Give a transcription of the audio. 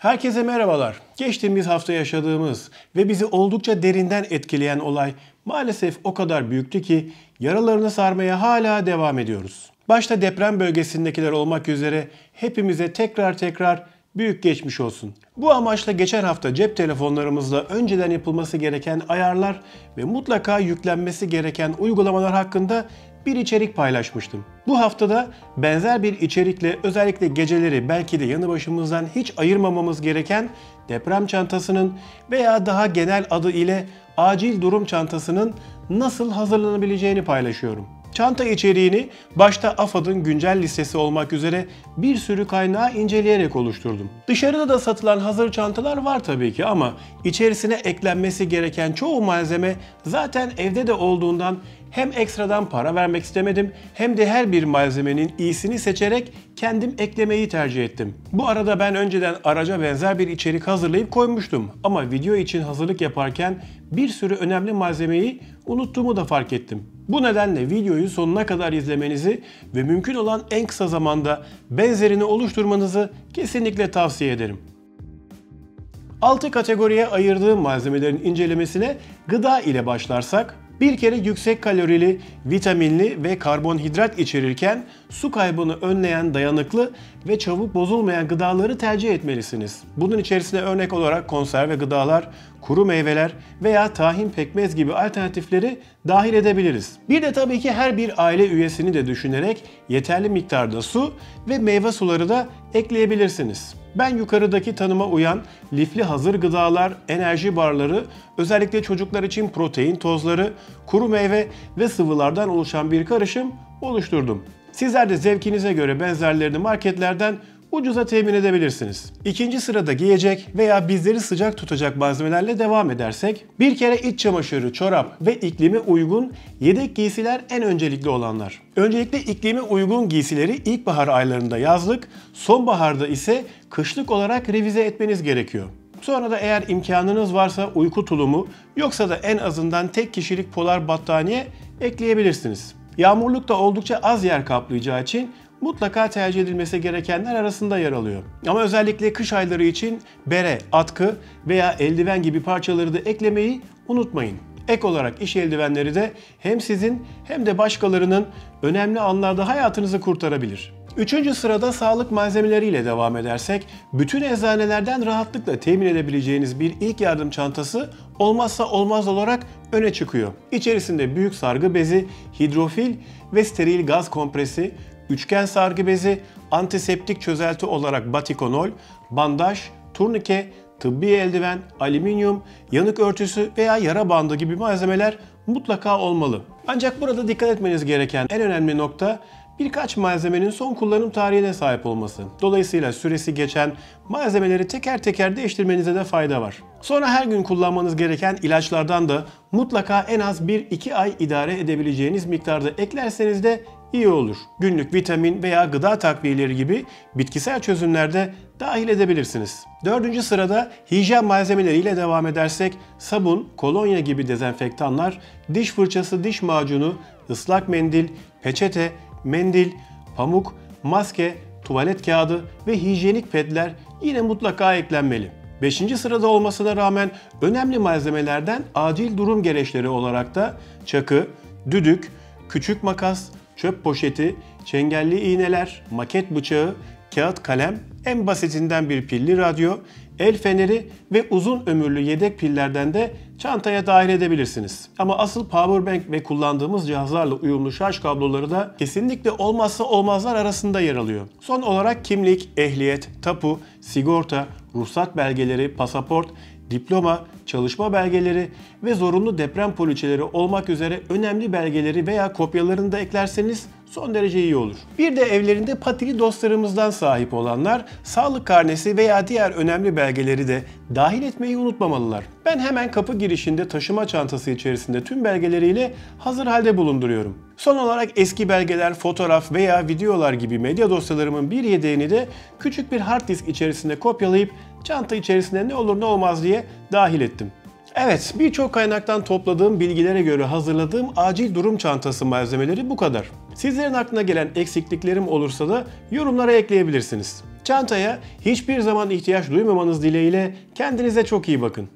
Herkese merhabalar. Geçtiğimiz hafta yaşadığımız ve bizi oldukça derinden etkileyen olay maalesef o kadar büyüktü ki yaralarını sarmaya hala devam ediyoruz. Başta deprem bölgesindekiler olmak üzere hepimize tekrar büyük geçmiş olsun. Bu amaçla geçen hafta cep telefonlarımızla önceden yapılması gereken ayarlar ve mutlaka yüklenmesi gereken uygulamalar hakkında bir içerik paylaşmıştım. Bu haftada benzer bir içerikle özellikle geceleri belki de yanı başımızdan hiç ayırmamamız gereken deprem çantasının veya daha genel adı ile acil durum çantasının nasıl hazırlanabileceğini paylaşıyorum. Çanta içeriğini başta AFAD'ın güncel listesi olmak üzere bir sürü kaynağı inceleyerek oluşturdum. Dışarıda da satılan hazır çantalar var tabii ki ama içerisine eklenmesi gereken çoğu malzeme zaten evde de olduğundan hem ekstradan para vermek istemedim hem de her bir malzemenin iyisini seçerek kendim eklemeyi tercih ettim. Bu arada ben önceden araca benzer bir içerik hazırlayıp koymuştum ama video için hazırlık yaparken bir sürü önemli malzemeyi unuttuğumu da fark ettim. Bu nedenle videoyu sonuna kadar izlemenizi ve mümkün olan en kısa zamanda benzerini oluşturmanızı kesinlikle tavsiye ederim. 6 kategoriye ayırdığım malzemelerin incelemesine gıda ile başlarsak, bir kere yüksek kalorili, vitaminli ve karbonhidrat içerirken su kaybını önleyen dayanıklı ve çabuk bozulmayan gıdaları tercih etmelisiniz. Bunun içerisine örnek olarak konserve gıdalar, kuru meyveler veya tahin pekmez gibi alternatifleri dahil edebiliriz. Bir de tabii ki her bir aile üyesini de düşünerek yeterli miktarda su ve meyve suları da ekleyebilirsiniz. Ben yukarıdaki tanıma uyan lifli hazır gıdalar, enerji barları, özellikle çocuklar için protein tozları, kuru meyve ve sıvılardan oluşan bir karışım oluşturdum. Sizler de zevkinize göre benzerlerini marketlerden ucuza temin edebilirsiniz. İkinci sırada giyecek veya bizleri sıcak tutacak malzemelerle devam edersek, bir kere iç çamaşırı, çorap ve iklime uygun yedek giysiler en öncelikli olanlar. Öncelikle iklime uygun giysileri ilkbahar aylarında yazlık, sonbaharda ise kışlık olarak revize etmeniz gerekiyor. Sonra da eğer imkanınız varsa uyku tulumu, yoksa da en azından tek kişilik polar battaniye ekleyebilirsiniz. Yağmurluk da oldukça az yer kaplayacağı için mutlaka tercih edilmesi gerekenler arasında yer alıyor. Ama özellikle kış ayları için bere, atkı veya eldiven gibi parçaları da eklemeyi unutmayın. Ek olarak iş eldivenleri de hem sizin hem de başkalarının önemli anlarda hayatınızı kurtarabilir. Üçüncü sırada sağlık malzemeleriyle devam edersek, bütün eczanelerden rahatlıkla temin edebileceğiniz bir ilk yardım çantası olmazsa olmaz olarak öne çıkıyor. İçerisinde büyük sargı bezi, hidrofil ve steril gaz kompresi, üçgen sargı bezi, antiseptik çözelti olarak batikonol, bandaj, turnike, tıbbi eldiven, alüminyum, yanık örtüsü veya yara bandı gibi malzemeler mutlaka olmalı. Ancak burada dikkat etmeniz gereken en önemli nokta birkaç malzemenin son kullanım tarihine sahip olması. Dolayısıyla süresi geçen malzemeleri teker teker değiştirmenize de fayda var. Sonra her gün kullanmanız gereken ilaçlardan da mutlaka en az 1-2 ay idare edebileceğiniz miktarda eklerseniz de iyi olur. Günlük vitamin veya gıda takviyeleri gibi bitkisel çözümlerde dahil edebilirsiniz. Dördüncü sırada hijyen malzemeleriyle devam edersek sabun, kolonya gibi dezenfektanlar, diş fırçası, diş macunu, ıslak mendil, peçete, mendil, pamuk, maske, tuvalet kağıdı ve hijyenik pedler yine mutlaka eklenmeli. 5. sırada olmasına rağmen önemli malzemelerden acil durum gereçleri olarak da çakı, düdük, küçük makas, çöp poşeti, çengelli iğneler, maket bıçağı, kağıt kalem, en basitinden bir pilli radyo, el feneri ve uzun ömürlü yedek pillerden de çantaya dahil edebilirsiniz. Ama asıl powerbank ve kullandığımız cihazlarla uyumlu şarj kabloları da kesinlikle olmazsa olmazlar arasında yer alıyor. Son olarak kimlik, ehliyet, tapu, sigorta, ruhsat belgeleri, pasaport, diploma, çalışma belgeleri ve zorunlu deprem poliçeleri olmak üzere önemli belgeleri veya kopyalarını da eklerseniz son derece iyi olur. Bir de evlerinde patili dostlarımızdan sahip olanlar sağlık karnesi veya diğer önemli belgeleri de dahil etmeyi unutmamalılar. Ben hemen kapı girişinde taşıma çantası içerisinde tüm belgeleriyle hazır halde bulunduruyorum. Son olarak eski belgeler, fotoğraf veya videolar gibi medya dosyalarımın bir yedeğini de küçük bir hard disk içerisinde kopyalayıp çanta içerisine ne olur ne olmaz diye dahil ettim. Evet, birçok kaynaktan topladığım bilgilere göre hazırladığım acil durum çantası malzemeleri bu kadar. Sizlerin aklına gelen eksikliklerim olursa da yorumlara ekleyebilirsiniz. Çantaya hiçbir zaman ihtiyaç duymamanız dileğiyle kendinize çok iyi bakın.